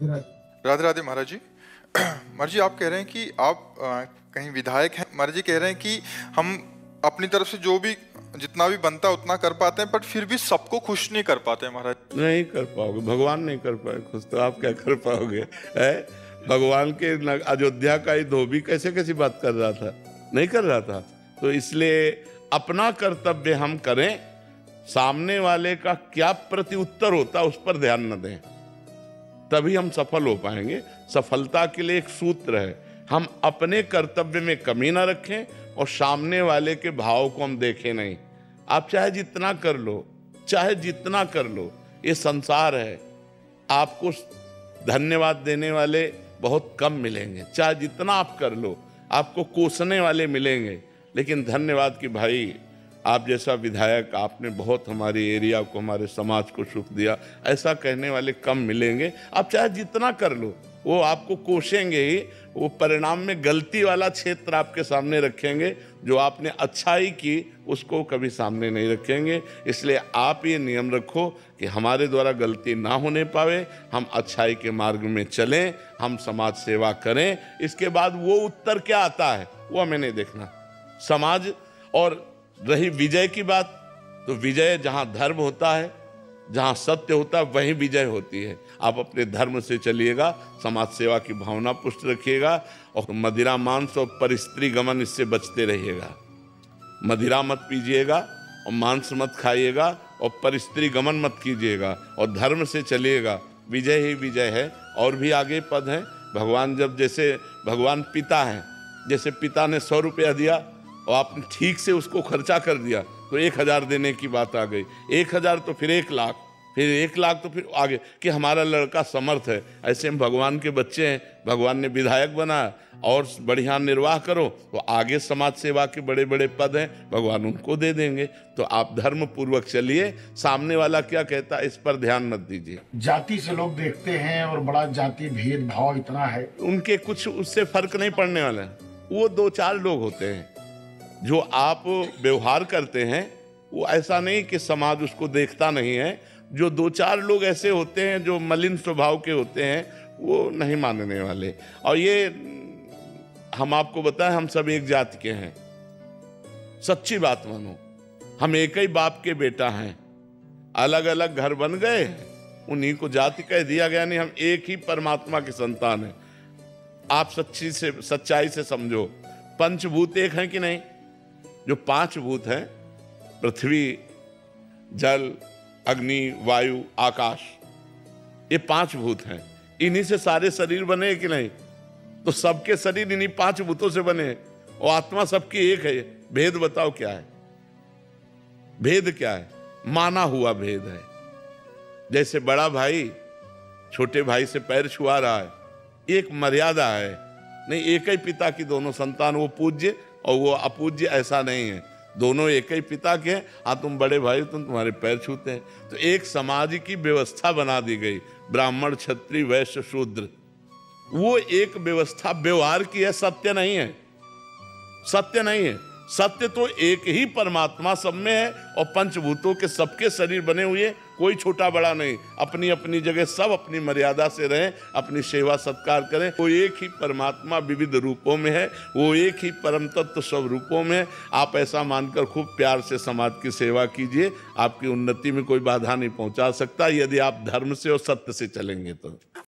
राधे राधे महाराज जी। महाराज जी, आप कह रहे हैं कि आप कहीं विधायक हैं। महाराज जी कह रहे हैं कि हम अपनी तरफ से जो भी जितना भी बनता है उतना कर पाते हैं, बट फिर भी सबको खुश नहीं कर पाते हैं महाराज। नहीं कर पाओगे, भगवान नहीं कर पाए खुश, तो आप क्या कर पाओगे? है भगवान के अयोध्या का ही धोबी कैसे कैसी बात कर रहा था, नहीं कर रहा था। तो इसलिए अपना कर्तव्य हम करें, सामने वाले का क्या प्रत्युत्तर होता है उस पर ध्यान न दें, तभी हम सफल हो पाएंगे। सफलता के लिए एक सूत्र है, हम अपने कर्तव्य में कमी ना रखें और सामने वाले के भाव को हम देखें नहीं। आप चाहे जितना कर लो, चाहे जितना कर लो, ये संसार है, आपको धन्यवाद देने वाले बहुत कम मिलेंगे। चाहे जितना आप कर लो, आपको कोसने वाले मिलेंगे, लेकिन धन्यवाद कि भाई आप जैसा विधायक, आपने बहुत हमारे एरिया को, हमारे समाज को सुख दिया, ऐसा कहने वाले कम मिलेंगे। आप चाहे जितना कर लो, वो आपको कोसेंगे ही। वो परिणाम में गलती वाला क्षेत्र आपके सामने रखेंगे, जो आपने अच्छाई की उसको कभी सामने नहीं रखेंगे। इसलिए आप ये नियम रखो कि हमारे द्वारा गलती ना होने पावे, हम अच्छाई के मार्ग में चलें, हम समाज सेवा करें। इसके बाद वो उत्तर क्या आता है वो हमें नहीं देखना। समाज और रही विजय की बात, तो विजय जहाँ धर्म होता है, जहाँ सत्य होता है, वहीं विजय होती है। आप अपने धर्म से चलिएगा, समाज सेवा की भावना पुष्ट रखिएगा और मदिरा मांस और परिस्त्री गमन इससे बचते रहिएगा। मदिरा मत पीजिएगा और मांस मत खाइएगा और परिस्त्री गमन मत कीजिएगा और धर्म से चलिएगा। विजय ही विजय है। और भी आगे पद हैं। भगवान जब, जैसे भगवान पिता हैं, जैसे पिता ने 100 रुपया दिया और आपने ठीक से उसको खर्चा कर दिया तो 1000 देने की बात आ गई। 1000 तो फिर 1 लाख, फिर 1 लाख तो फिर आगे कि हमारा लड़का समर्थ है। ऐसे हम भगवान के बच्चे हैं, भगवान ने विधायक बनाया और बढ़िया निर्वाह करो तो आगे समाज सेवा के बड़े बड़े पद हैं, भगवान उनको दे देंगे। तो आप धर्म पूर्वक चलिए, सामने वाला क्या कहता है इस पर ध्यान मत दीजिए। जाति से लोग देखते हैं और बड़ा जाति भेदभाव इतना है, उनके कुछ उससे फर्क नहीं पड़ने वाला है। वो 2-4 लोग होते हैं जो आप व्यवहार करते हैं, वो ऐसा नहीं कि समाज उसको देखता नहीं है। जो 2-4 लोग ऐसे होते हैं जो मलिन स्वभाव के होते हैं, वो नहीं मानने वाले। और ये हम आपको बताएं, हम सब एक जाति के हैं, सच्ची बात मानो। हम एक ही बाप के बेटा हैं, अलग अलग घर बन गए, उन्हीं को जाति कह दिया गया। नहीं, हम एक ही परमात्मा के संतान हैं। आप सच्चाई से समझो, पंचभूत एक हैं कि नहीं? जो 5 भूत हैं, पृथ्वी, जल, अग्नि, वायु, आकाश, ये 5 भूत हैं। इन्हीं से सारे शरीर बने कि नहीं? तो सबके शरीर इन्हीं 5 भूतों से बने और आत्मा सबकी एक है। भेद बताओ क्या है? भेद क्या है? माना हुआ भेद है। जैसे बड़ा भाई छोटे भाई से पैर छुआ रहा है, एक मर्यादा है। नहीं, एक ही पिता की दोनों संतान, वो पूज्य और वो अपूज्य, ऐसा नहीं है। दोनों एक ही पिता के हैं। हाँ, तुम बड़े भाई, तुम्हारे पैर छूते हैं। तो एक समाज की व्यवस्था बना दी गई, ब्राह्मण, क्षत्रिय, वैश्य, शूद्र। वो एक व्यवस्था व्यवहार की है, सत्य नहीं है। सत्य नहीं है। सत्य तो एक ही परमात्मा सब में है और पंचभूतों के सबके शरीर बने हुए, कोई छोटा बड़ा नहीं। अपनी अपनी जगह सब अपनी मर्यादा से रहें, अपनी सेवा सत्कार करें। वो एक ही परमात्मा विविध रूपों में है, वो एक ही परम तत्व सब रूपों में है। आप ऐसा मानकर खूब प्यार से समाज की सेवा कीजिए, आपकी उन्नति में कोई बाधा नहीं पहुंचा सकता, यदि आप धर्म से और सत्य से चलेंगे तो।